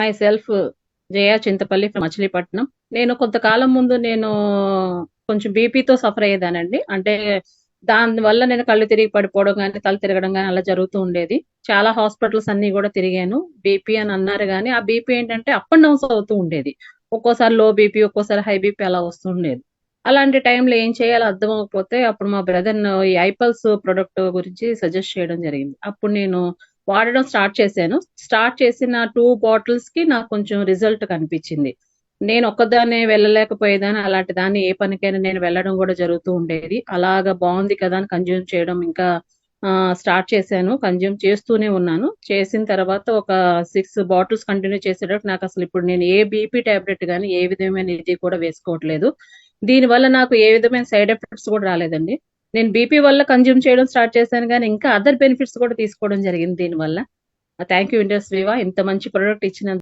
My self Jaya Chintapalli from Machilipatnam. నేను కొంతకాలం ముందు కొంచెం బీపీతో సఫర్ అయ్యేదానండి. అంటే దాని వల్ల నేను కళ్ళు తిరిగి పడిపోవడం గానీ, తల తిరగడం గానీ అలా జరుగుతూ ఉండేది. చాలా హాస్పిటల్స్ అన్నీ గూడా తిరిగాను. బీపీ అని అన్నారు గానీ, ఆ బీపీ ఏంటంటే అప్ అండ్ డౌన్స్ అవుతూ ఉండేది. ఒక్కోసారి లో బీపీ, ఒక్కోసారి హై బీపీ అలా వస్తుండేది. అలాంటి టైంలో ఏం చేయాలో అర్థం అవ్వకపోతే అప్పుడు మా బ్రదర్ ఈ ఐపల్స్ ప్రొడక్ట్ గురించి సజెస్ట్ చేయడం జరిగింది. అప్పుడు నేను వాడడం స్టార్ట్ చేశాను. స్టార్ట్ చేసిన 2 బాటిల్స్‌కి నాకు కొంచెం రిజల్ట్ కనిపించింది. నేను ఒక్కదాన్నే వెళ్ళలేకపోయేదాన్ని. అలాంటి దాన్ని ఏ పనికైనా నేను వెళ్ళడం గూడా జరుగుతూ ఉండేది. అలాగా బావుంది కదా! అని కన్జ్యూమ్ చేయడం ఇంకా స్టార్ట్ చేశాను. కన్జ్యూమ్ చేస్తూనే ఉన్నాను. చేసిన తర్వాత ఒక 6 బాటిల్స్ కంటిన్యూ చేసేటప్పుడు నాకసలు ఇప్పుడు నేను ఏ బీపీ టాబ్లెట్ గాని, ఏ విధమైన ఇది కూడా వేసుకోవట్లేదు. దీనివల్ల నాకు ఏ విధమైన సైడ్ ఎఫెక్ట్స్ కూడా రాలేదండి. నేను బీపీ వల్ల కన్జ్యూమ్ చేయడం స్టార్ట్ చేశాను గానీ, ఇంకా అదర్ బెనిఫిట్స్ కూడా తీసుకోవడం జరిగింది దీనివల్ల. థ్యాంక్ యూ ఇండస్ వివా ఇంత మంచి ప్రొడక్ట్ ఇచ్చినందుకు.